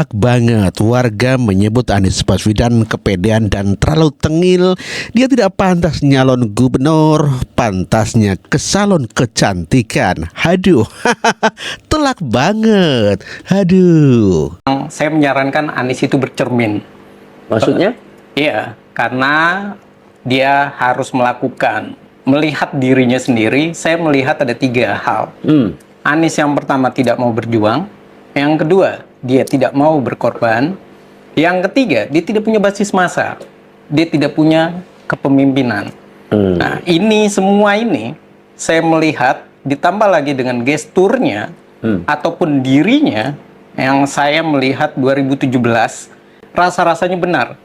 Telak banget, warga menyebut Anies Baswedan kepedean dan terlalu tengil. Dia tidak pantas nyalon gubernur, pantasnya ke salon kecantikan. Haduh, telak banget. Haduh. Saya menyarankan Anies itu bercermin. Maksudnya? Iya, karena dia harus melihat dirinya sendiri. Saya melihat ada 3 hal. Anies yang pertama tidak mau berjuang. Yang kedua, dia tidak mau berkorban. Yang ketiga, dia tidak punya basis massa. Dia tidak punya kepemimpinan. Nah, semua ini saya melihat ditambah lagi dengan gesturnya ataupun dirinya yang saya melihat 2017 rasa-rasanya benar.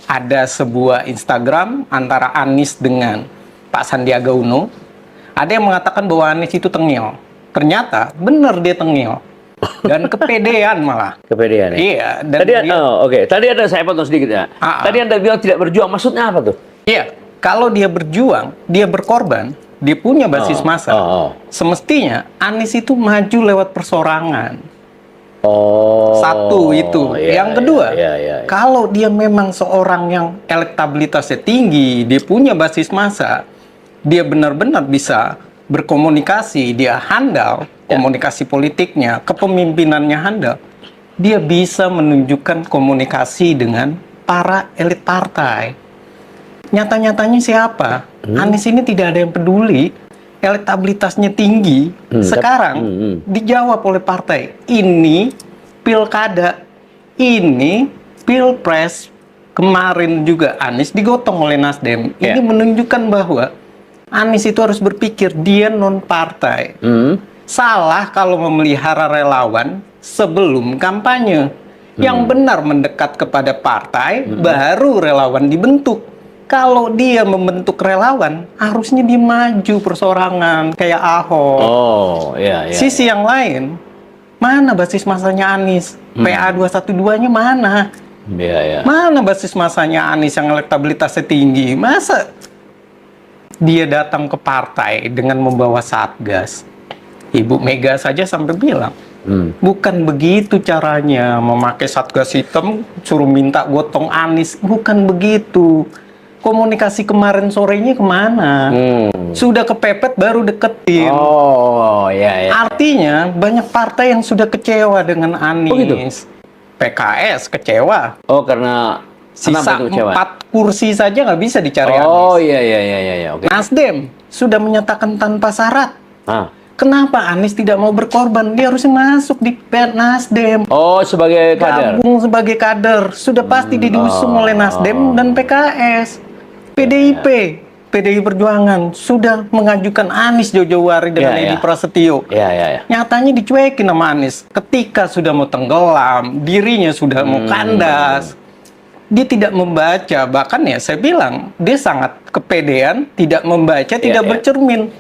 Ada sebuah Instagram antara Anies dengan Pak Sandiaga Uno. Ada yang mengatakan bahwa Anies itu tengil. Ternyata benar dia tengil. Dan kepedean malah. Kepedean ya? Iya. Dan Tadi ada saya potong sedikit ya. Tadi Anda bilang tidak berjuang, maksudnya apa tuh? Iya. Kalau dia berjuang, dia berkorban, dia punya basis massa. Semestinya Anies itu maju lewat persorangan. Satu itu. Yang kedua, kalau dia memang seorang yang elektabilitasnya tinggi, dia punya basis massa, dia benar-benar bisa berkomunikasi, dia handal, komunikasi politiknya, kepemimpinannya handal, dia bisa menunjukkan komunikasi dengan para elit partai. Nyata-nyatanya siapa? Anies ini tidak ada yang peduli, elektabilitasnya tinggi, sekarang dijawab oleh partai. Ini pilkada, ini pilpres, kemarin juga Anies digotong oleh Nasdem. Ini menunjukkan bahwa Anies itu harus berpikir dia non partai. Salah kalau memelihara relawan sebelum kampanye. Yang benar mendekat kepada partai, baru relawan dibentuk. Kalau dia membentuk relawan, harusnya dia maju persorangan kayak Ahok. Sisi yang lain, mana basis masanya Anies? PA 212-nya mana? Mana basis masanya Anies yang elektabilitasnya tinggi? Masa dia datang ke partai dengan membawa satgas? Ibu Mega saja sampai bilang, bukan begitu caranya memakai satgas hitam, suruh minta gotong Anies. Bukan begitu. Komunikasi kemarin sorenya kemana? Sudah kepepet baru deketin. Artinya banyak partai yang sudah kecewa dengan Anies. PKS kecewa. Karena sisa 4 kursi saja nggak bisa dicari Anies. Okay. Nasdem sudah menyatakan tanpa syarat. Kenapa Anies tidak mau berkorban? Dia harusnya masuk di Nasdem. Sebagai kader. Gabung sebagai kader. Sudah pasti diusung oleh Nasdem dan PKS. PDI Perjuangan sudah mengajukan Anies jauh-jauh hari dengan Edi Prasetyo. Nyatanya dicuekin sama Anies. Ketika sudah mau tenggelam, dirinya sudah mau kandas. Dia tidak membaca, bahkan ya saya bilang dia sangat kepedean, tidak membaca, tidak bercermin.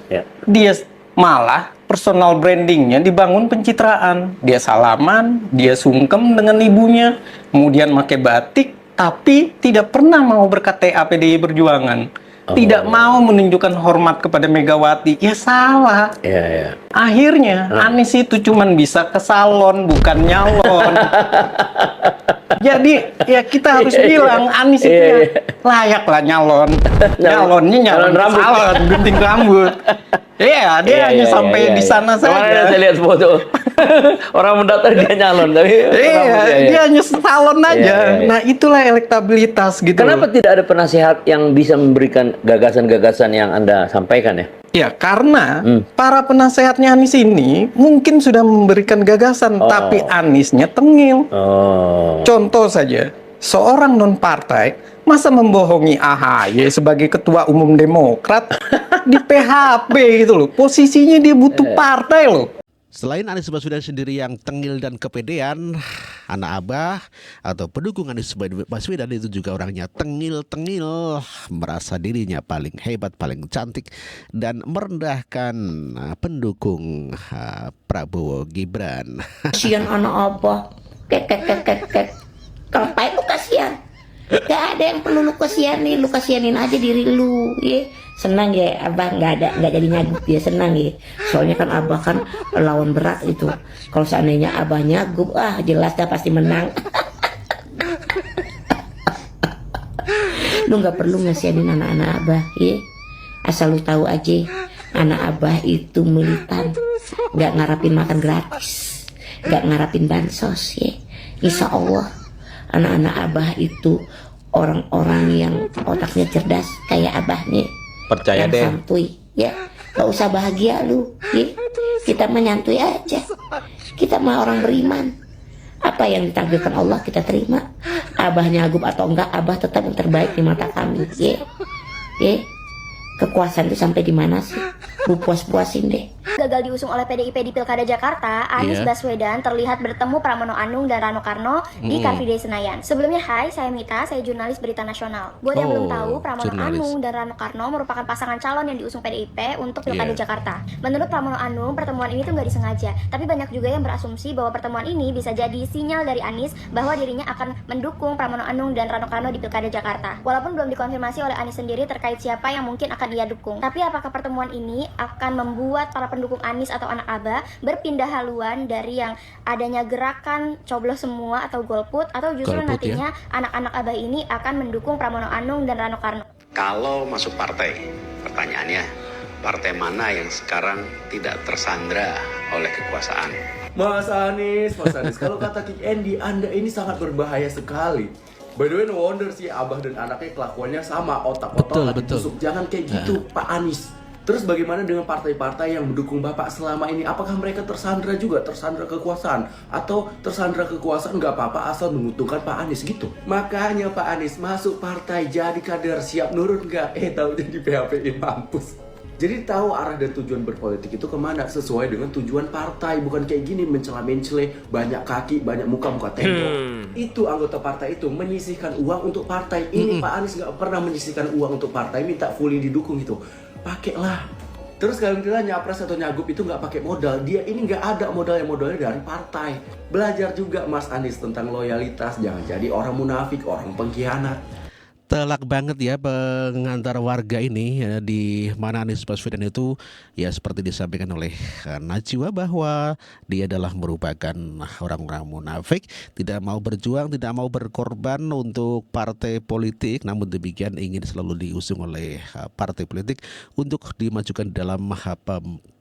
Dia malah personal brandingnya dibangun pencitraan. Dia salaman, dia sungkem dengan ibunya, kemudian pakai batik, tapi tidak pernah mau berKTA PDI Perjuangan. Tidak mau menunjukkan hormat kepada Megawati. Ya salah. Akhirnya Anies itu cuman bisa ke salon, bukan nyalon. Jadi ya kita harus bilang Anies itu ya layak lah nyalon. Nyalonnya nyalon rambut. salon, gunting rambut. Dia hanya sampai di sana saja. Saya lihat foto orang mendaftar dia nyalon, tapi dia hanya salon aja. Nah itulah elektabilitas gitu. Kenapa tidak ada penasehat yang bisa memberikan gagasan-gagasan yang Anda sampaikan ya? Ya karena para penasehatnya Anies ini mungkin sudah memberikan gagasan, tapi Aniesnya tengil. Contoh saja, seorang non partai masa membohongi AHY sebagai ketua umum Demokrat di PHP gitu loh. Posisinya dia butuh partai loh. Selain Anies Baswedan sendiri yang tengil dan kepedean, anak abah atau pendukung Anies Baswedan itu juga orangnya tengil-tengil, merasa dirinya paling hebat, paling cantik, dan merendahkan pendukung Prabowo Gibran. Kasihan anak abah, kek. Kalau lu kasihan, gak ada yang perlu lu kasihanin aja diri lu, ya. Senang ya abah nggak jadi nyagup ya, senang ya. Soalnya kan abah kan lawan berat itu. Kalau seandainya abah nyagup, jelas dah pasti menang. Lu nggak perlu ngasihanin anak-anak abah ya. Asal lu tahu aja, anak abah itu militan, nggak ngarapin makan gratis, nggak ngarapin bansos ya. Insya Allah anak-anak abah itu orang-orang yang otaknya cerdas kayak abahnya. Percaya yang deh. santuy ya, gak usah bahagia lu ya. Kita menyantui aja, kita mah orang beriman. Apa yang ditakdirkan Allah kita terima. Abah nyagup atau enggak, abah tetap yang terbaik di mata kami ya. Kekuasaan itu sampai di mana sih? Lu puas-puasin deh. Gagal diusung oleh PDIP di Pilkada Jakarta, Anies Baswedan terlihat bertemu Pramono Anung dan Rano Karno di Car Free Day Senayan. Sebelumnya, hai, saya Mita, saya jurnalis Berita Nasional. Buat yang belum tahu, Pramono Anung dan Rano Karno merupakan pasangan calon yang diusung PDIP untuk Pilkada Jakarta. Menurut Pramono Anung, pertemuan ini tuh nggak disengaja, tapi banyak juga yang berasumsi bahwa pertemuan ini bisa jadi sinyal dari Anies bahwa dirinya akan mendukung Pramono Anung dan Rano Karno di Pilkada Jakarta. Walaupun belum dikonfirmasi oleh Anies sendiri terkait siapa yang mungkin akan ia dukung. Tapi apakah pertemuan ini akan membuat para pendukung Anies atau anak abah berpindah haluan dari yang adanya gerakan coblos semua atau golput, atau justru nantinya anak-anak abah ini akan mendukung Pramono Anung dan Rano Karno? Kalau masuk partai, pertanyaannya partai mana yang sekarang tidak tersandra oleh kekuasaan? Mas Anies, kalau kata Kik Andy, Anda ini sangat berbahaya sekali. By the way, no wonder sih abah dan anaknya kelakuannya sama, otak-otak busuk. Jangan kayak gitu, Pak Anies. Terus bagaimana dengan partai-partai yang mendukung Bapak selama ini? Apakah mereka tersandra juga, tersandra kekuasaan? Atau tersandra kekuasaan nggak apa-apa asal menguntungkan Pak Anies gitu? Makanya Pak Anies masuk partai, jadi kader, siap nurut nggak? Tahu jadi PHP-in mampus. Jadi tahu arah dan tujuan berpolitik itu kemana sesuai dengan tujuan partai, bukan kayak gini mencela-mencele, banyak kaki, banyak muka tembok. Itu anggota partai itu menyisihkan uang untuk partai. Ini Pak Anies nggak pernah menyisihkan uang untuk partai, minta fully didukung itu. Pakailah. Terus kalian bilang nyapres atau nyagup itu nggak pakai modal. Dia ini nggak ada modalnya dari partai. Belajar juga Mas Anies tentang loyalitas, jangan jadi orang munafik, orang pengkhianat. Telak banget ya pengantar warga ini ya, di mana Anies Baswedan itu ya seperti disampaikan oleh Najwa bahwa dia adalah merupakan orang-orang munafik, tidak mau berjuang, tidak mau berkorban untuk partai politik, namun demikian ingin selalu diusung oleh partai politik untuk dimajukan dalam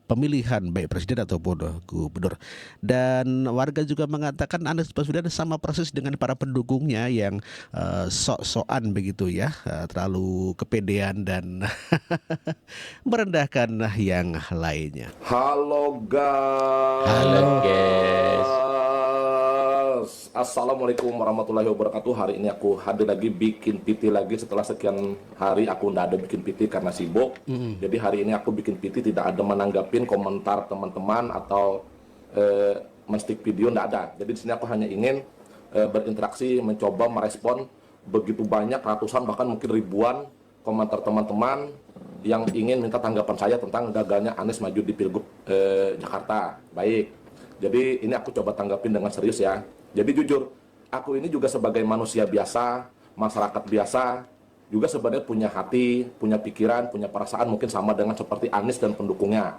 pemilihan baik presiden ataupun gubernur. Dan warga juga mengatakan Anies Baswedan sama persis dengan para pendukungnya yang sok-sokan begitu ya, terlalu kepedean dan merendahkan yang lainnya. Halo guys. Halo guys. Assalamualaikum warahmatullahi wabarakatuh. Hari ini aku hadir lagi bikin PT lagi setelah sekian hari aku nggak ada bikin PT karena sibuk. Jadi hari ini aku bikin PT tidak ada menanggapin komentar teman-teman atau men-stick video, nggak ada. Jadi di sini aku hanya ingin berinteraksi, mencoba merespon begitu banyak ratusan bahkan mungkin ribuan komentar teman-teman yang ingin minta tanggapan saya tentang gagalnya Anies maju di Pilgub Jakarta. Baik. Jadi ini aku coba tanggapin dengan serius ya. Jadi jujur, aku ini juga sebagai manusia biasa, masyarakat biasa, juga sebenarnya punya hati, punya pikiran, punya perasaan mungkin sama dengan seperti Anies dan pendukungnya.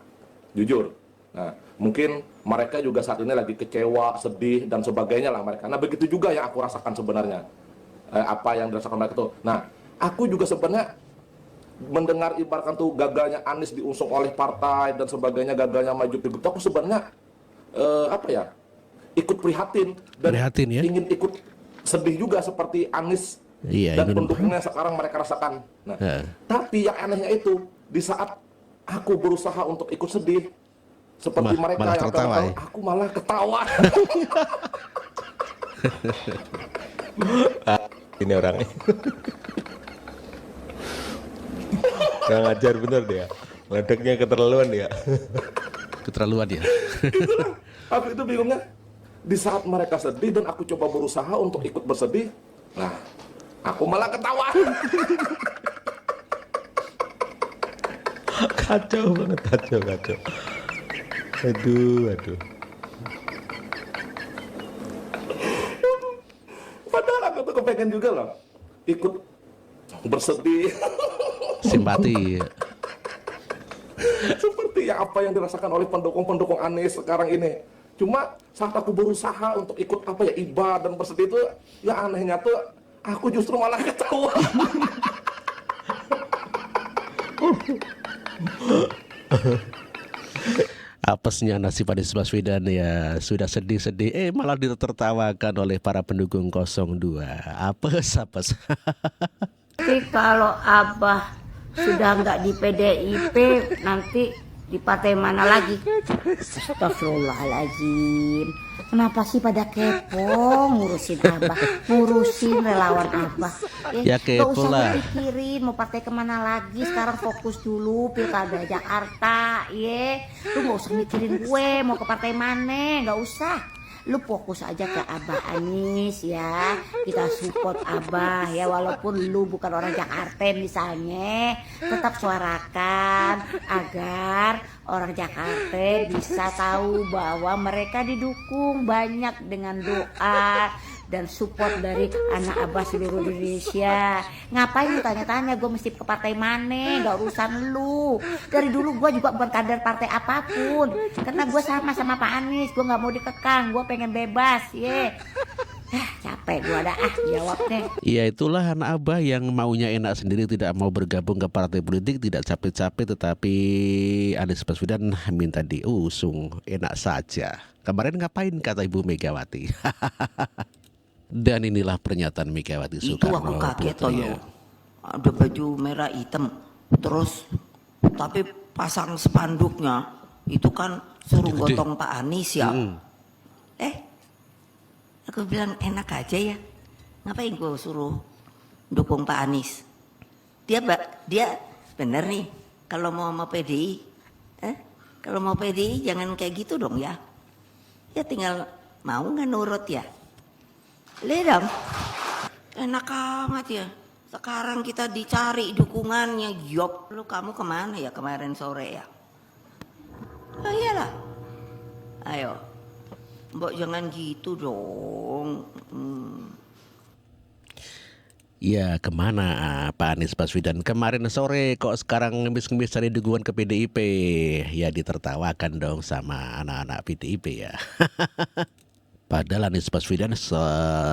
Jujur. Nah, mungkin mereka juga saat ini lagi kecewa, sedih, dan sebagainya lah mereka. Nah, begitu juga yang aku rasakan sebenarnya. Apa yang dirasakan mereka itu. Nah, aku juga sebenarnya mendengar ibaratkan tuh gagalnya Anies diusung oleh partai dan sebagainya, gagalnya maju pilgub, aku sebenarnya ikut prihatin dan ya? ingin ikut sedih juga seperti Anies dan pendukungnya sekarang mereka rasakan. Nah, tapi yang anehnya itu di saat aku berusaha untuk ikut sedih seperti mereka malah yang tertawa, tahu, aku malah ketawa. Ini orangnya. Nggak ngajar bener dia. Ledeknya keterlaluan dia. Keterlaluan ya. Itulah, aku itu bingungnya. Di saat mereka sedih dan aku coba berusaha untuk ikut bersedih, nah, aku malah ketawa. Kacau banget, kacau. Aduh. Padahal aku tuh kepengen juga loh ikut bersedih. Simpati. Seperti yang apa yang dirasakan oleh pendukung-pendukung Anies sekarang ini. Cuma saat aku berusaha untuk ikut IBA dan bersedih itu, ya anehnya tuh aku justru malah ketawa. Apesnya nasib Anies Baswedan ya, sudah sedih-sedih malah ditertawakan oleh para pendukung 02. Apes. Tapi kalau Abah sudah nggak di PDIP, nanti di partai mana lagi? Astagfirullahaladzim. Kenapa sih pada kepo ngurusin Abah, ngurusin relawan Abah? Ya kepo gak usah lah. dipikirin mau partai kemana lagi. Sekarang fokus dulu pilkada Jakarta, Lu gak usah mikirin gue mau ke partai mana, gak usah. Lu fokus aja ke Abah Anies ya. Kita support Abah ya, walaupun lu bukan orang Jakarta misalnya, tetap suarakan agar orang Jakarta bisa tahu bahwa mereka didukung banyak dengan doa dan support dari anak Abah seluruh Indonesia. Ngapain lu tanya-tanya gue mesti ke partai mana? Gak urusan lu. Dari dulu gue juga bukan kader partai apapun, karena gue sama Pak Anies. Gue gak mau dikekang, gue pengen bebas capek gue jawabnya. Ya itulah anak Abah yang maunya enak sendiri, tidak mau bergabung ke partai politik, tidak capek-capek, tetapi Anies Baswedan minta diusung, enak saja. Kemarin ngapain kata Ibu Megawati? Dan inilah pernyataan Megawati Itu aku Soekarno kaget Putri. toh ada baju merah hitam, terus tapi pasang spanduknya itu kan suruh Gede-gede. gotong Pak Anies ya. Aku bilang enak aja ya, ngapain gue suruh dukung Pak Anies? Dia bener nih kalau mau PDI, kalau mau PDI jangan kayak gitu dong ya. Ya tinggal mau nggak nurut ya. Lihat dong, enak amat ya. Sekarang kita dicari dukungannya. Yop, lu kamu kemana ya kemarin sore ya? Oh iyalah, ayo, Mbok jangan gitu dong. Ya kemana Pak Anies Baswedan kemarin sore kok sekarang ngemis-ngemis cari dukungan ke PDIP? Ya ditertawakan dong sama anak-anak PDIP ya. Padahal Anies Baswedan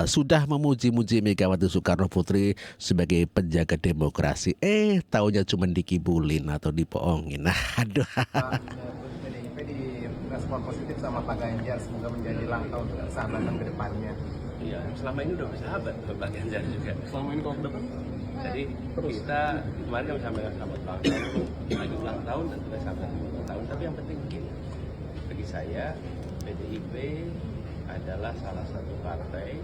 sudah memuji-muji Megawati Soekarno Putri sebagai penjaga demokrasi. Taunya cuma dikibulin atau dibohongin. Aduh. PDIP di respon positif sama Pak Ganjar, semoga menjadi langkah untuk persahabatan ke depannya. Iya, selama ini udah bersahabat sama Pak Ganjar juga. Selama ini kalau ke depan? Jadi kita kemarin kan sampai selamat ulang tahun, lagi ulang tahun dan juga sampai ulang tahun. Tapi yang penting begini, bagi saya PDIP adalah salah satu partai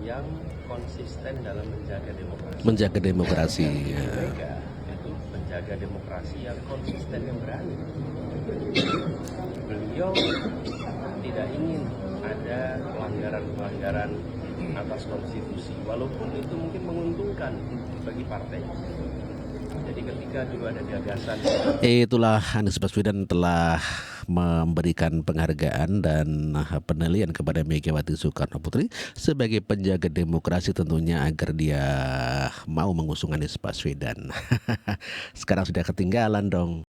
yang konsisten dalam menjaga demokrasi. Menjaga demokrasi. Ya. Mereka itu menjaga demokrasi yang konsisten, yang berani. Beliau tidak ingin ada pelanggaran-pelanggaran atas konstitusi, walaupun itu mungkin menguntungkan bagi partai. Jadi ketika dulu ada gagasan, Itulah Anies Baswedan telah memberikan penghargaan dan penilaian kepada Megawati Soekarno Putri sebagai penjaga demokrasi, tentunya agar dia mau mengusung Anies Baswedan. Sekarang sudah ketinggalan dong.